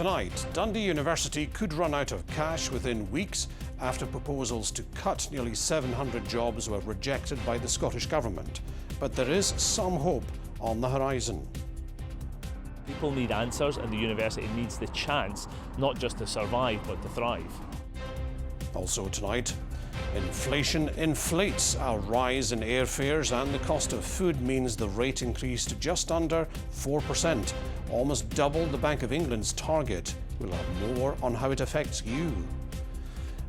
Tonight, Dundee University could run out of cash within weeks after proposals to cut nearly 700 jobs were rejected by the Scottish Government. But there is some hope on the horizon. People need answers, and the university needs the chance not just to survive but to thrive. Also tonight, inflation inflates. A rise in airfares and the cost of food means the rate increased to just under 4%, almost double the Bank of England's target. We'll have more on how it affects you.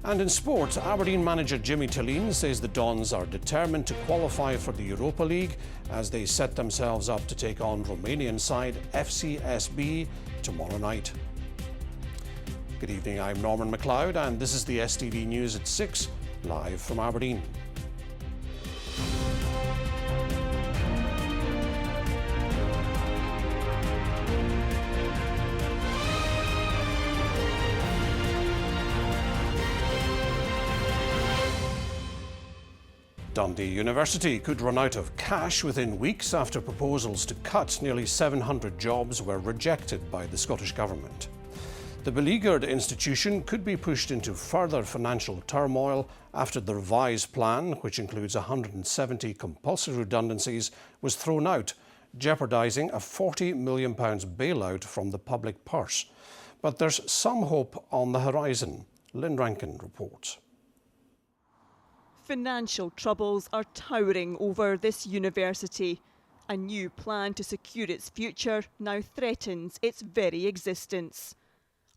And in sport, Aberdeen manager Jimmy Tillene says the Dons are determined to qualify for the Europa League as they set themselves up to take on Romanian side FCSB tomorrow night. Good evening, I'm Norman MacLeod and this is the STV News at 6, live from Aberdeen. Dundee University could run out of cash within weeks after proposals to cut nearly 700 jobs were rejected by the Scottish Government. The beleaguered institution could be pushed into further financial turmoil after the revised plan, which includes 170 compulsory redundancies, was thrown out, jeopardising a £40 million bailout from the public purse. But there's some hope on the horizon. Lynn Rankin reports. Financial troubles are towering over this university. A new plan to secure its future now threatens its very existence.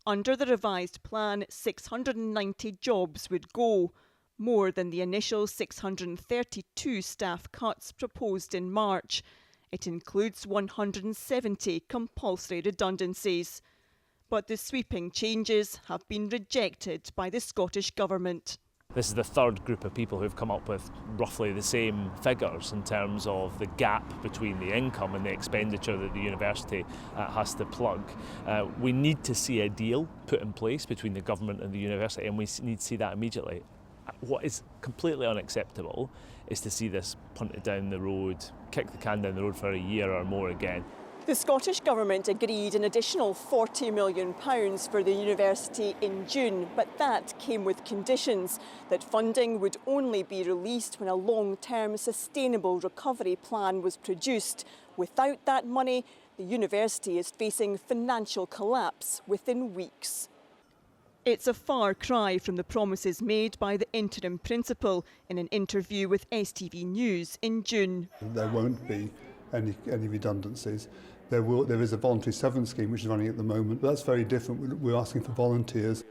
Under the revised plan, 690 jobs would go, more than the initial 632 staff cuts proposed in March. It includes 170 compulsory redundancies. But the sweeping changes have been rejected by the Scottish Government. This is the third group of people who've come up with roughly the same figures in terms of the gap between the income and the expenditure that the university has to plug. We need to see a deal put in place between the government and the university, and we need to see that immediately. What is completely unacceptable is to see this punted down the road, kick the can down the road for a year or more again. The Scottish Government agreed an additional £40 million for the university in June, but that came with conditions that funding would only be released when a long-term sustainable recovery plan was produced. Without that money, the university is facing financial collapse within weeks. It's a far cry from the promises made by the interim principal in an interview with STV News in June. There won't be any redundancies. There is a voluntary severance scheme which is running at the moment, but that's very different. We're asking for volunteers.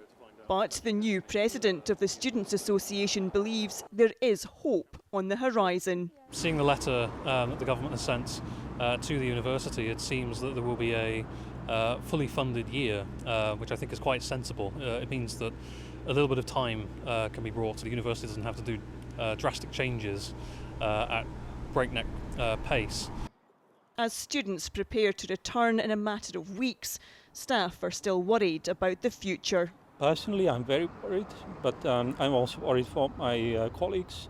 But the new president of the Students' Association believes there is hope on the horizon. Seeing the letter that the government has sent to the university, it seems that there will be a fully funded year, which I think is quite sensible. It means that a little bit of time can be brought. The university doesn't have to do drastic changes at breakneck pace. As students prepare to return in a matter of weeks, staff are still worried about the future. Personally, I'm very worried, but I'm also worried for my colleagues.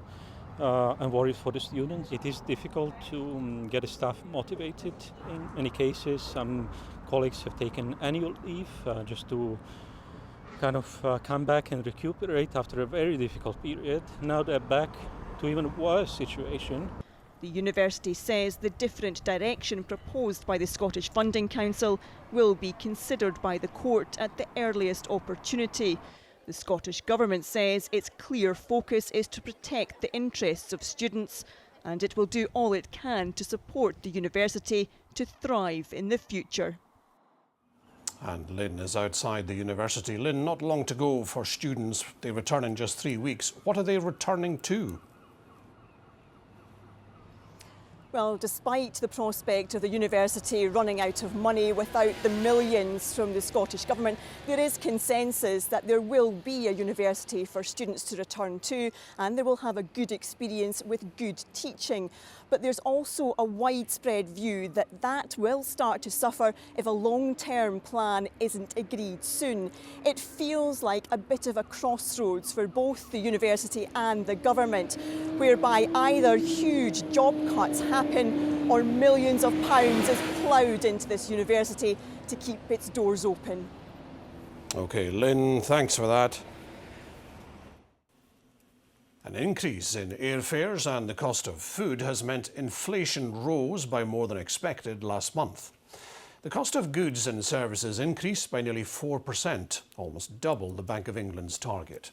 I'm worried for the students. It is difficult to get the staff motivated in many cases. Some colleagues have taken annual leave just to kind of come back and recuperate after a very difficult period. Now they're back to even a worse situation. The university says the different direction proposed by the Scottish Funding Council will be considered by the court at the earliest opportunity. The Scottish Government says its clear focus is to protect the interests of students, and it will do all it can to support the university to thrive in the future. And Lynn is outside the university. Lynn, not long to go for students. They return in just 3 weeks. What are they returning to? Well, despite the prospect of the university running out of money without the millions from the Scottish Government, there is consensus that there will be a university for students to return to, and they will have a good experience with good teaching. But there's also a widespread view that that will start to suffer if a long-term plan isn't agreed soon. It feels like a bit of a crossroads for both the university and the government, whereby either huge job cuts happen or millions of pounds is ploughed into this university to keep its doors open. OK, Lynn, thanks for that. An increase in airfares and the cost of food has meant inflation rose by more than expected last month. The cost of goods and services increased by nearly 4%, almost double the Bank of England's target.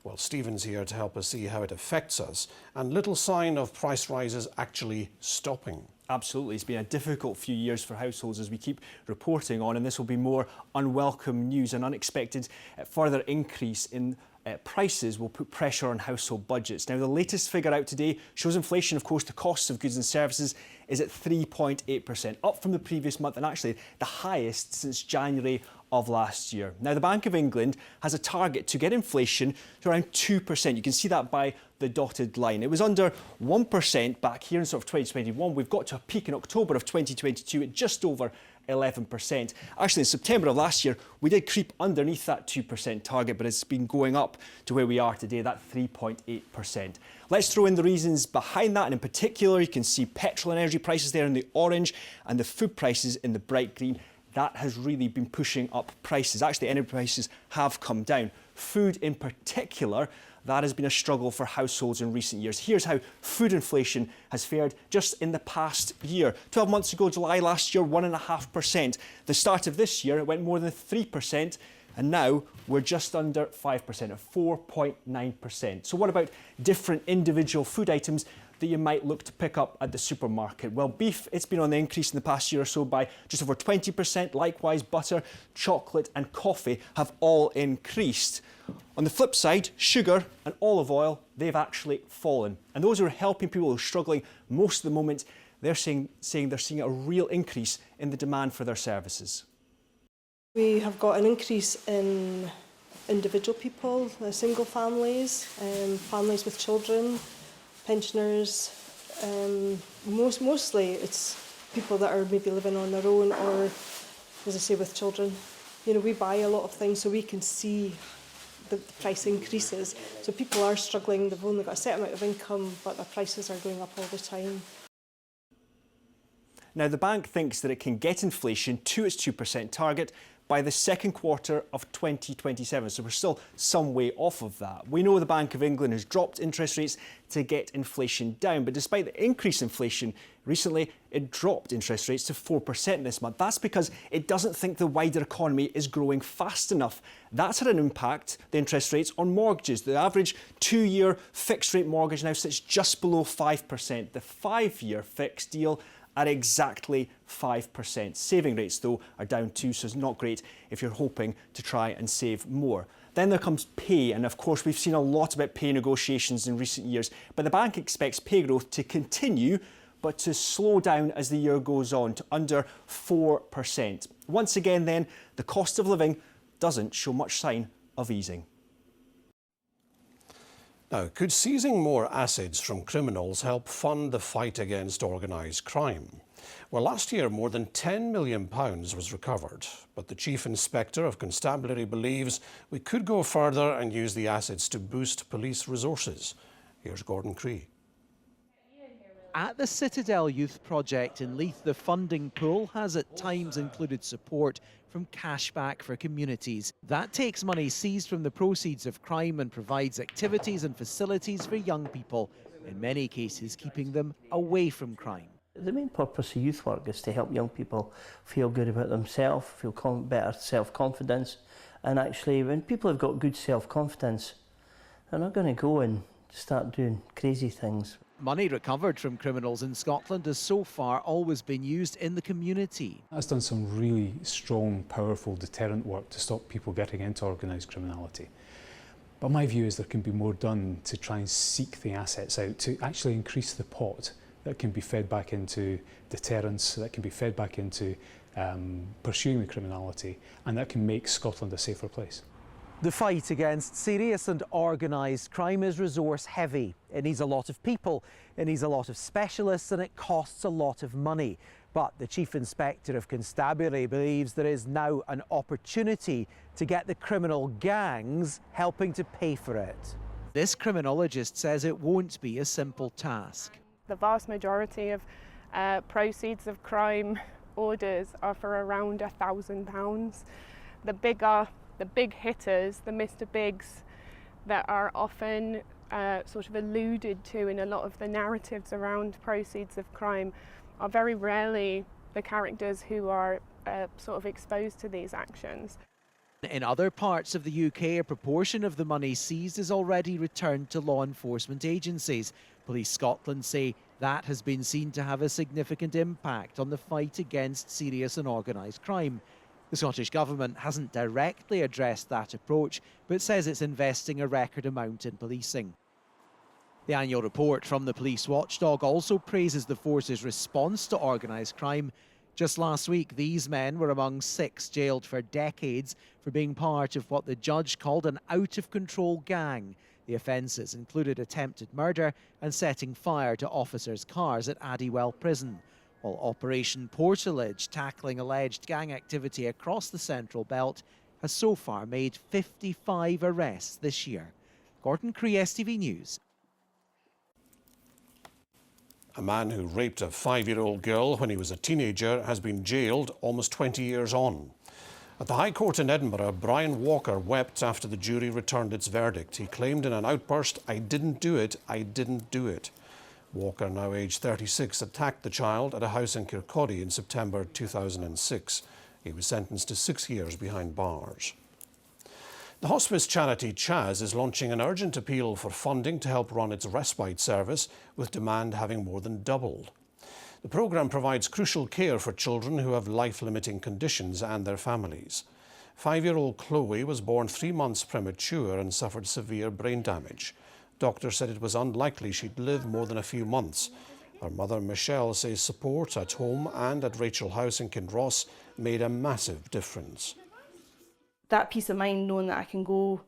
Well, Stephen's here to help us see how it affects us, and little sign of price rises actually stopping. Absolutely. It's been a difficult few years for households, as we keep reporting on, and this will be more unwelcome news. An unexpected further increase in prices will put pressure on household budgets. Now, the latest figure out today shows inflation, of course, the costs of goods and services is at 3.8%, up from the previous month and actually the highest since January of last year. Now, the Bank of England has a target to get inflation to around 2%. You can see that by the dotted line. It was under 1% back here in sort of 2021. We've got to a peak in October of 2022 at just over 11%. Actually, in September of last year, we did creep underneath that 2% target, but it's been going up to where we are today, that 3.8%. Let's throw in the reasons behind that, and in particular, you can see petrol and energy prices there in the orange and the food prices in the bright green. That has really been pushing up prices. Actually, energy prices have come down. Food in particular, that has been a struggle for households in recent years. Here's how food inflation has fared just in the past year. 12 months ago, July last year, 1.5%. The start of this year, it went more than 3%. And now we're just under 5%, at 4.9%. So what about different individual food items that you might look to pick up at the supermarket? Well, beef, it's been on the increase in the past year or so by just over 20%. Likewise, butter, chocolate and coffee have all increased. On the flip side, sugar and olive oil, they've actually fallen. And those who are helping people who are struggling most at the moment, they're saying they're seeing a real increase in the demand for their services. We have got an increase in individual people, single families, families with children, pensioners. Mostly it's people that are maybe living on their own or, as I say, with children. You know, we buy a lot of things so we can see the price increases. So people are struggling, they've only got a set amount of income, but their prices are going up all the time. Now, the bank thinks that it can get inflation to its 2% target by the second quarter of 2027. So we're still some way off of that. We know the Bank of England has dropped interest rates to get inflation down, but despite the increased inflation recently, it dropped interest rates to 4% this month. That's because it doesn't think the wider economy is growing fast enough. That's had an impact, the interest rates, on mortgages. The average 2-year fixed rate mortgage now sits just below 5%. The 5-year fixed deal at exactly 5%. Saving rates, though, are down too, so it's not great if you're hoping to try and save more. Then there comes pay, and of course we've seen a lot about pay negotiations in recent years, but the bank expects pay growth to continue, but to slow down as the year goes on to under 4%. Once again then, the cost of living doesn't show much sign of easing. Now, could seizing more assets from criminals help fund the fight against organised crime? Well, last year more than £10 million was recovered, but the Chief Inspector of Constabulary believes we could go further and use the assets to boost police resources. Here's Gordon Cree. At the Citadel Youth Project in Leith, the funding pool has at times included support from cashback for communities. That takes money seized from the proceeds of crime and provides activities and facilities for young people, in many cases keeping them away from crime. The main purpose of youth work is to help young people feel good about themselves, feel better self-confidence, and actually when people have got good self-confidence, they're not going to go and start doing crazy things. Money recovered from criminals in Scotland has so far always been used in the community. That's done some really strong, powerful deterrent work to stop people getting into organised criminality. But my view is there can be more done to try and seek the assets out, to actually increase the pot that can be fed back into deterrence, that can be fed back into pursuing the criminality, and that can make Scotland a safer place. The fight against serious and organised crime is resource heavy. It needs a lot of people, it needs a lot of specialists, and it costs a lot of money. But the Chief Inspector of Constabulary believes there is now an opportunity to get the criminal gangs helping to pay for it. This criminologist says it won't be a simple task. The vast majority of proceeds of crime orders are for around £1,000. The bigger the big hitters, the Mr. Bigs that are often sort of alluded to in a lot of the narratives around proceeds of crime, are very rarely the characters who are sort of exposed to these actions. In other parts of the UK, a proportion of the money seized is already returned to law enforcement agencies. Police Scotland say that has been seen to have a significant impact on the fight against serious and organised crime. The Scottish Government hasn't directly addressed that approach, but says it's investing a record amount in policing. The annual report from the police watchdog also praises the force's response to organised crime. Just last week, these men were among 6 jailed for decades for being part of what the judge called an out-of-control gang. The offences included attempted murder and setting fire to officers' cars at Addywell Prison, while Operation Portalage, tackling alleged gang activity across the Central Belt, has so far made 55 arrests this year. Gordon Cree, STV News. A man who raped a 5-year-old girl when he was a teenager has been jailed almost 20 years on. At the High Court in Edinburgh, Brian Walker wept after the jury returned its verdict. He claimed in an outburst, "I didn't do it, I didn't do it." Walker, now aged 36, attacked the child at a house in Kirkcaldy in September 2006. He was sentenced to 6 years behind bars. The hospice charity Chaz is launching an urgent appeal for funding to help run its respite service, with demand having more than doubled. The programme provides crucial care for children who have life-limiting conditions and their families. 5-year-old Chloe was born 3 months premature and suffered severe brain damage. Doctors said it was unlikely she'd live more than a few months. Her mother, Michelle, says support at home and at Rachel House in Kinross made a massive difference. That peace of mind knowing that I can go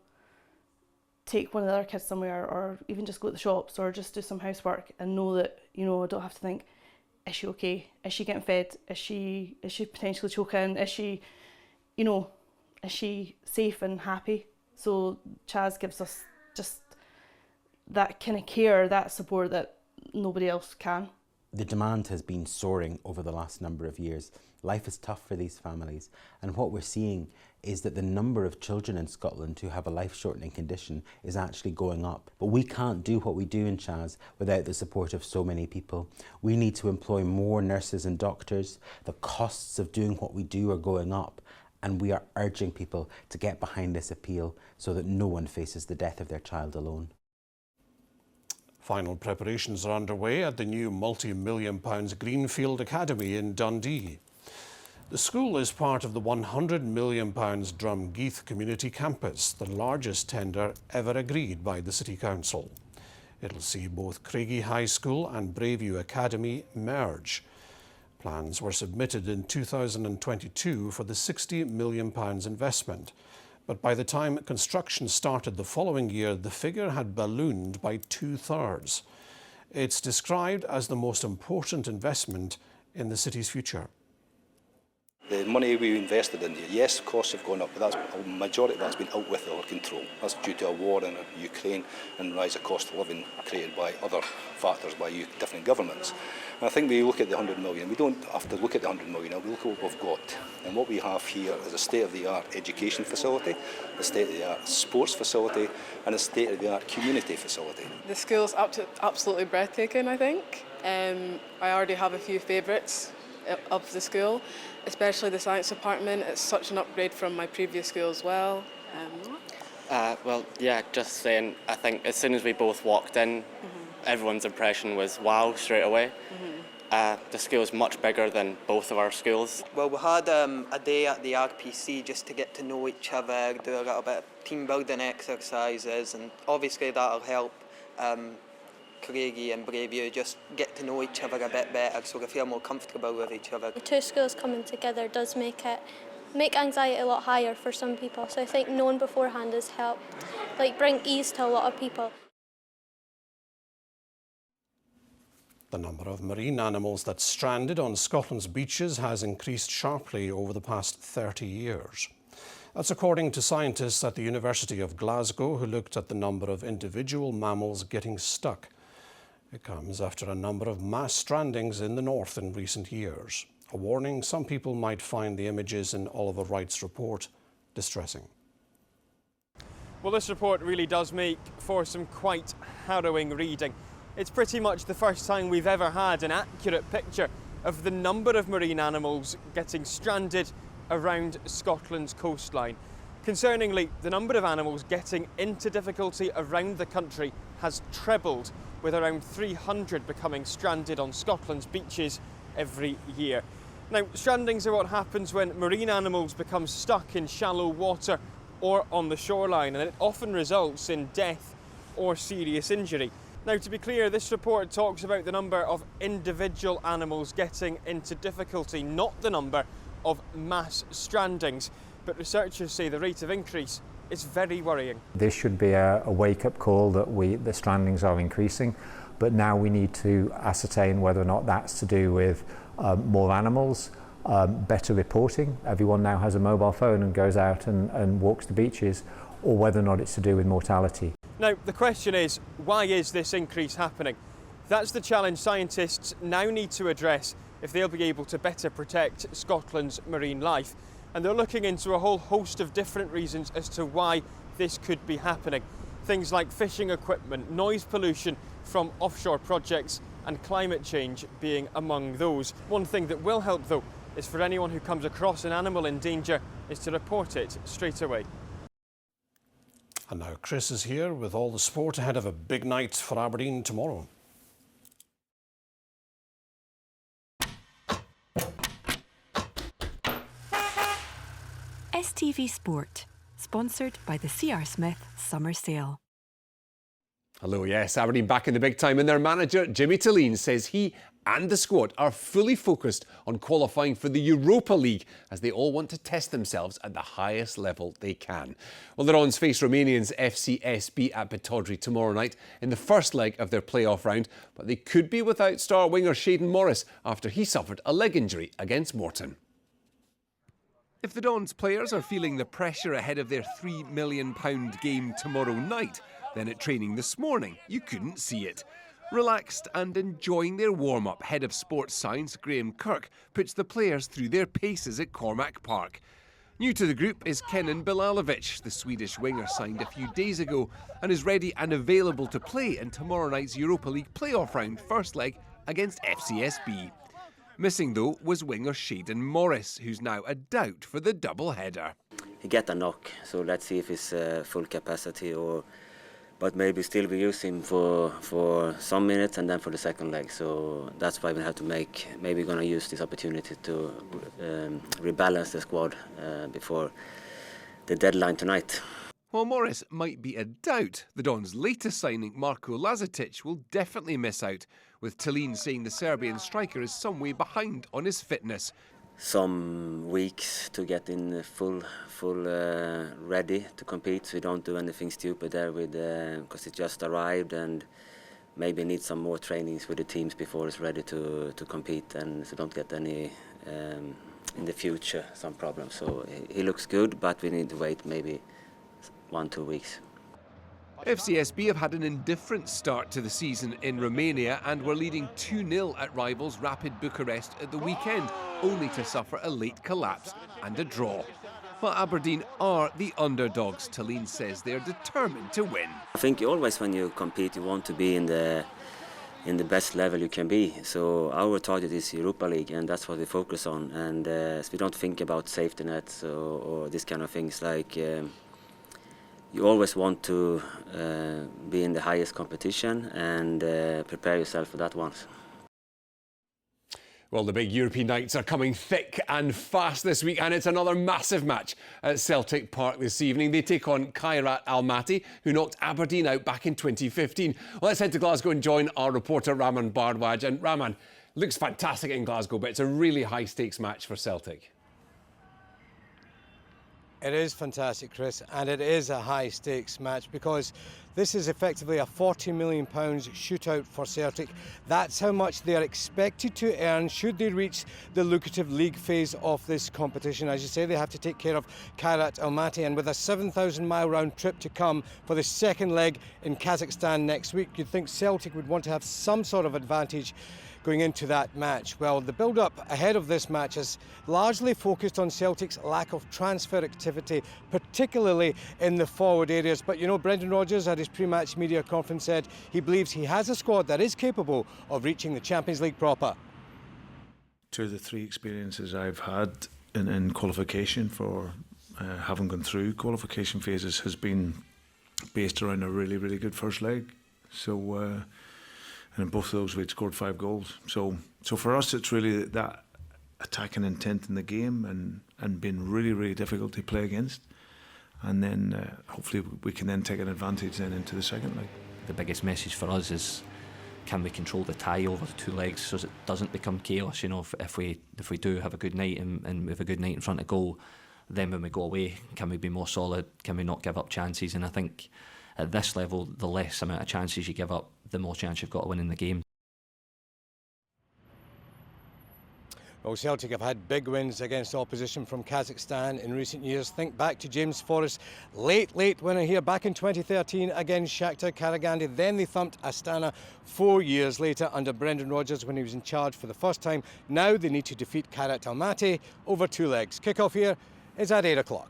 take one of the other kids somewhere, or even just go to the shops or just do some housework and know that, I don't have to think, is she okay? Is she getting fed? Is she potentially choking? Is she, is she safe and happy? So Chaz gives us just that kind of care, that support that nobody else can. The demand has been soaring over the last number of years. Life is tough for these families, and what we're seeing is that the number of children in Scotland who have a life-shortening condition is actually going up. But we can't do what we do in Chaz without the support of so many people. We need to employ more nurses and doctors. The costs of doing what we do are going up, and we are urging people to get behind this appeal so that no one faces the death of their child alone. Final preparations are underway at the new multi-million-pounds Greenfield Academy in Dundee. The school is part of the £100 million Drumgeeth Community Campus, the largest tender ever agreed by the City Council. It'll see both Craigie High School and Braveview Academy merge. Plans were submitted in 2022 for the £60 million investment, but by the time construction started the following year, the figure had ballooned by 2/3. It's described as the most important investment in the city's future. The money we invested in here, yes, costs have gone up, but a majority of that's been out with our control. That's due to a war in Ukraine and rise of cost of living created by other factors, by different governments. And I think we look at the 100 million, we don't have to look at the 100 million, we look at what we've got. And what we have here is a state-of-the-art education facility, a state-of-the-art sports facility, and a state-of-the-art community facility. The school's absolutely breathtaking, I think. I already have a few favourites of the school, especially the science department. It's such an upgrade from my previous school as well. Well, yeah, just saying, I think as soon as we both walked in, everyone's impression was wow straight away. The school's much bigger than both of our schools. Well, we had a day at the RPC just to get to know each other, do a little bit of team building exercises, and obviously that'll help Craigie and Braveview just get to know each other a bit better, so they feel more comfortable with each other. The two schools coming together does make anxiety a lot higher for some people, so I think knowing beforehand has helped bring ease to a lot of people. The number of marine animals that's stranded on Scotland's beaches has increased sharply over the past 30 years. That's according to scientists at the University of Glasgow, who looked at the number of individual mammals getting stuck. It comes after a number of mass strandings in the north in recent years. A warning some people might find the images in Oliver Wright's report distressing. Well, this report really does make for some quite harrowing reading. It's pretty much the first time we've ever had an accurate picture of the number of marine animals getting stranded around Scotland's coastline. Concerningly, the number of animals getting into difficulty around the country has trebled, with around 300 becoming stranded on Scotland's beaches every year. Now, strandings are what happens when marine animals become stuck in shallow water or on the shoreline, and it often results in death or serious injury. Now, to be clear, this report talks about the number of individual animals getting into difficulty, not the number of mass strandings. But researchers say the rate of increase is very worrying. This should be a wake-up call that the strandings are increasing, but now we need to ascertain whether or not that's to do with more animals, better reporting. Everyone now has a mobile phone and goes out and walks the beaches, or whether or not it's to do with mortality. Now, the question is, why is this increase happening? That's the challenge scientists now need to address if they'll be able to better protect Scotland's marine life. And they're looking into a whole host of different reasons as to why this could be happening. Things like fishing equipment, noise pollution from offshore projects, and climate change being among those. One thing that will help, though, is for anyone who comes across an animal in danger is to report it straight away. And now Chris is here with all the sport ahead of a big night for Aberdeen tomorrow. STV Sport, sponsored by the C.R. Smith Summer Sale. Hello, yes, Aberdeen back in the big time, and their manager, Jimmy Tilleen, says he and the squad are fully focused on qualifying for the Europa League, as they all want to test themselves at the highest level they can. Well, the Dons face Romanians FCSB at Bitodri tomorrow night in the first leg of their playoff round, but they could be without star winger Shayden Morris after he suffered a leg injury against Morton. If the Dons players are feeling the pressure ahead of their £3 million game tomorrow night, then at training this morning, you couldn't see it. Relaxed and enjoying their warm-up, head of sports science Graham Kirk puts the players through their paces at Cormack Park. New to the group is Kenan Bilalovic. The Swedish winger signed a few days ago and is ready and available to play in tomorrow night's Europa League playoff round first leg against FCSB. Missing, though, was winger Shayden Morris, who's now a doubt for the double-header. He get a knock, so let's see if it's full capacity, but maybe still we use him for some minutes and then for the second leg. So that's why we have to maybe going to use this opportunity to rebalance the squad before the deadline tonight. While Morris might be a doubt, the Dons' latest signing, Marko Lazetic, will definitely miss out, with Tilleen saying the Serbian striker is some way behind on his fitness. Some weeks to get in full ready to compete, so we don't do anything stupid there because it just arrived, and maybe need some more trainings with the teams before it's ready to compete, and so don't get any in the future some problems. So he looks good, but we need to wait maybe 1-2 weeks. FCSB have had an indifferent start to the season in Romania and were leading 2-0 at rivals Rapid Bucharest at the weekend, only to suffer a late collapse and a draw. While Aberdeen are the underdogs, Tilleen says they're determined to win. I think always when you compete you want to be in the best level you can be. So our target is Europa League, and that's what we focus on. And so we don't think about safety nets or this kind of things. Like you always want to be in the highest competition and prepare yourself for that once. Well, the big European nights are coming thick and fast this week, and it's another massive match at Celtic Park this evening. They take on Kairat Almaty, who knocked Aberdeen out back in 2015. Well, let's head to Glasgow and join our reporter Raman Bardwaj. And Raman, looks fantastic in Glasgow, but it's a really high-stakes match for Celtic. It is fantastic, Chris, and it is a high-stakes match because this is effectively a £40 million shootout for Celtic. That's how much they are expected to earn should they reach the lucrative league phase of this competition. As you say, they have to take care of Kairat Almaty, and with a 7,000-mile round trip to come for the second leg in Kazakhstan next week, you'd think Celtic would want to have some sort of advantage going into that match? Well, the build-up ahead of this match has largely focused on Celtic's lack of transfer activity, particularly in the forward areas. But you know, Brendan Rodgers at his pre-match media conference said he believes he has a squad that is capable of reaching the Champions League proper. 2 of the 3 experiences I've had in qualification for having gone through qualification phases has been based around a really, really good first leg. So, and in both of those we'd scored 5 goals. So for us, it's really that attacking intent in the game and being really, really difficult to play against. And then hopefully we can then take an advantage then into the second leg. The biggest message for us is, can we control the tie over the 2 legs so it doesn't become chaos? You know, if we do have a good night and we have a good night in front of goal, then when we go away, can we be more solid? Can we not give up chances? And I think at this level, the less amount of chances you give up, the more chance you've got to win in the game. Well, Celtic have had big wins against opposition from Kazakhstan in recent years. Think back to James Forrest's late winner here back in 2013 against Shakhtar Karagandhi. Then they thumped Astana 4 years later under Brendan Rodgers when he was in charge for the first time. Now they need to defeat Kairat Almaty over 2 legs. Kick-off here is at 8 o'clock.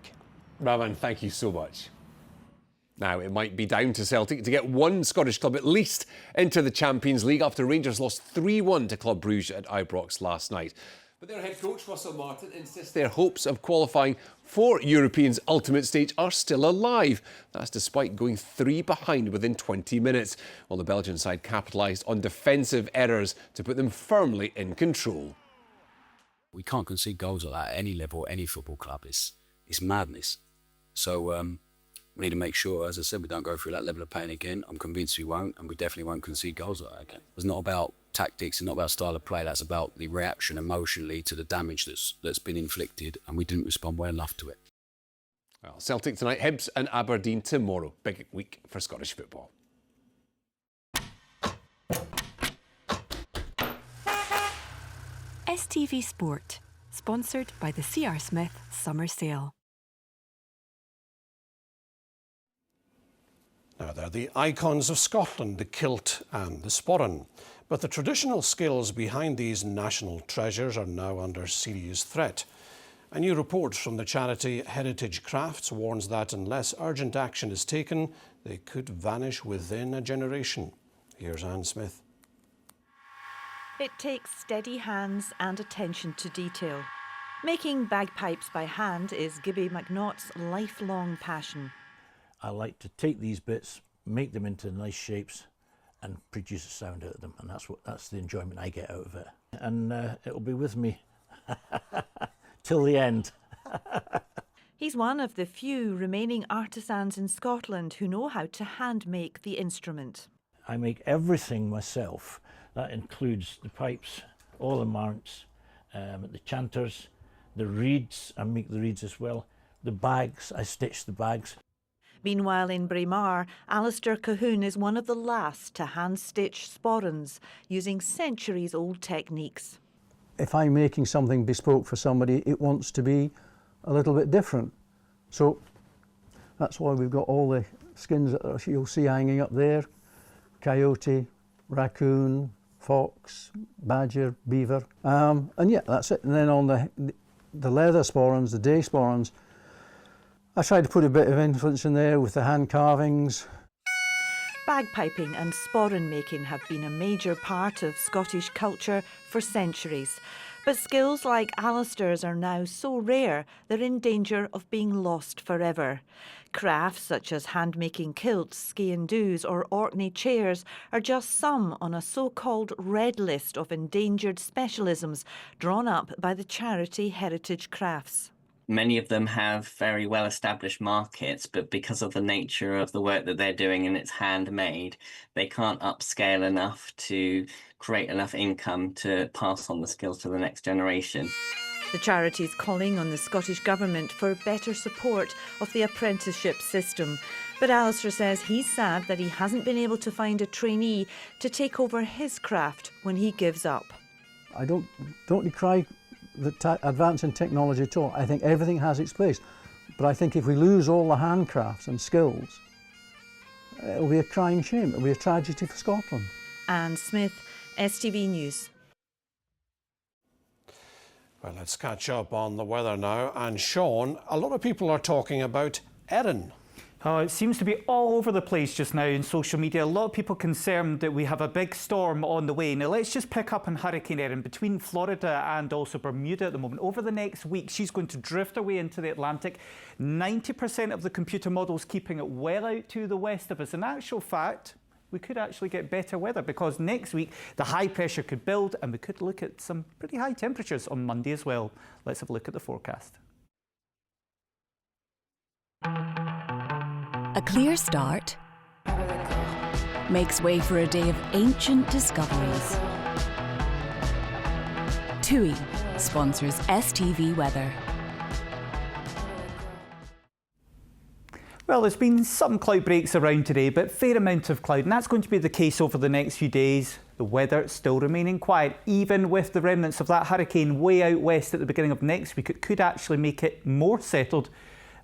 Ravan, thank you so much. Now, it might be down to Celtic to get one Scottish club at least into the Champions League after Rangers lost 3-1 to Club Brugge at Ibrox last night. But their head coach, Russell Martin, insists their hopes of qualifying for European's ultimate stage are still alive. That's despite going 3 behind within 20 minutes, while the Belgian side capitalised on defensive errors to put them firmly in control. We can't concede goals like that at any level, any football club. It's madness. So we need to make sure, as I said, we don't go through that level of pain again. I'm convinced we won't, and we definitely won't concede goals like that again. It's not about tactics and not about style of play. That's about the reaction emotionally to the damage that's been inflicted, and we didn't respond well enough to it. Well, Celtic tonight, Hibs and Aberdeen tomorrow. Big week for Scottish football. STV Sport, sponsored by the C.R. Smith Summer Sale. Now, they're the icons of Scotland, the kilt and the sporran. But the traditional skills behind these national treasures are now under serious threat. A new report from the charity Heritage Crafts warns that unless urgent action is taken, they could vanish within a generation. Here's Anne Smith. It takes steady hands and attention to detail. Making bagpipes by hand is Gibby McNaught's lifelong passion. I like to take these bits, make them into nice shapes and produce a sound out of them, and that's the enjoyment I get out of it. And it'll be with me till the end. He's one of the few remaining artisans in Scotland who know how to hand make the instrument. I make everything myself. That includes the pipes, all the mounts, the chanters, the reeds, I make the reeds as well, the bags, I stitch the bags. Meanwhile in Braemar, Alistair Cahoon is one of the last to hand-stitch sporrans using centuries-old techniques. If I'm making something bespoke for somebody, it wants to be a little bit different. So that's why we've got all the skins that you'll see hanging up there. Coyote, raccoon, fox, badger, beaver. And yeah, that's it. And then on the leather sporrans, the day sporrans, I tried to put a bit of influence in there with the hand carvings. Bagpiping and sporran making have been a major part of Scottish culture for centuries. But skills like Alistair's are now so rare they're in danger of being lost forever. Crafts such as hand-making kilts, skean-doos or Orkney chairs are just some on a so-called red list of endangered specialisms drawn up by the charity Heritage Crafts. Many of them have very well-established markets, but because of the nature of the work that they're doing and it's handmade, they can't upscale enough to create enough income to pass on the skills to the next generation. The charity is calling on the Scottish Government for better support of the apprenticeship system. But Alistair says he's sad that he hasn't been able to find a trainee to take over his craft when he gives up. I don't decry the advance in technology at all. I think everything has its place. But I think if we lose all the handcrafts and skills, it'll be a crying shame. It'll be a tragedy for Scotland. Anne Smith, STV News, Well, let's catch up on the weather now. And Sean, a lot of people are talking about Erin. It seems to be all over the place just now in social media. A lot of people concerned that we have a big storm on the way. Now, let's just pick up on Hurricane Erin between Florida and also Bermuda at the moment. Over the next week, she's going to drift away into the Atlantic. 90% of the computer models keeping it well out to the west of us. In actual fact, we could actually get better weather because next week the high pressure could build and we could look at some pretty high temperatures on Monday as well. Let's have a look at the forecast. A clear start makes way for a day of ancient discoveries. TUI sponsors STV Weather. Well, there's been some cloud breaks around today, but fair amount of cloud, and that's going to be the case over the next few days. The weather still remaining quiet, even with the remnants of that hurricane way out west at the beginning of next week. It could actually make it more settled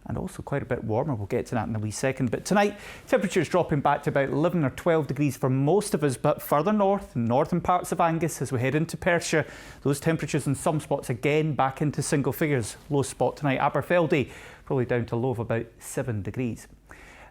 and also quite a bit warmer. We'll get to that in a wee second. But tonight, temperatures dropping back to about 11 or 12 degrees for most of us, but further north, northern parts of Angus, as we head into Perthshire, those temperatures in some spots again back into single figures. Low spot tonight, Aberfeldy, probably down to a low of about 7 degrees.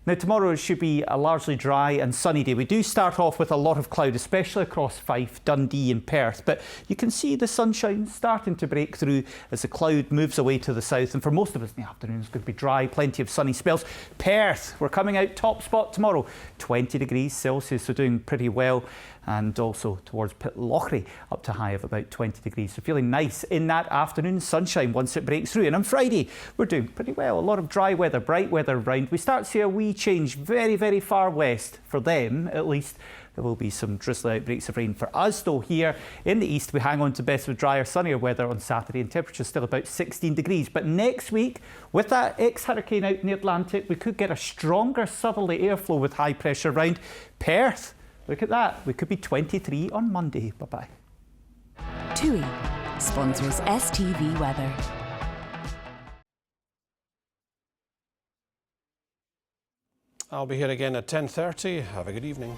Now tomorrow should be a largely dry and sunny day. We do start off with a lot of cloud, especially across Fife, Dundee and Perth, but you can see the sunshine starting to break through as the cloud moves away to the south, and for most of us in the afternoon it's going to be dry, plenty of sunny spells. Perth, we're coming out top spot tomorrow, 20 degrees Celsius, so doing pretty well, and also towards Pitlochry up to high of about 20 degrees. So feeling nice in that afternoon sunshine once it breaks through. And on Friday, we're doing pretty well. A lot of dry weather, bright weather around. We start to see a wee change very, very far west. For them, at least, there will be some drizzly outbreaks of rain. For us, though, here in the east, we hang on to best with drier, sunnier weather on Saturday, and temperatures still about 16 degrees. But next week, with that ex-hurricane out in the Atlantic, we could get a stronger southerly airflow with high pressure around Perth. Look at that. We could be 23 on Monday. Bye-bye. TUI sponsors STV Weather. I'll be here again at 10:30. Have a good evening.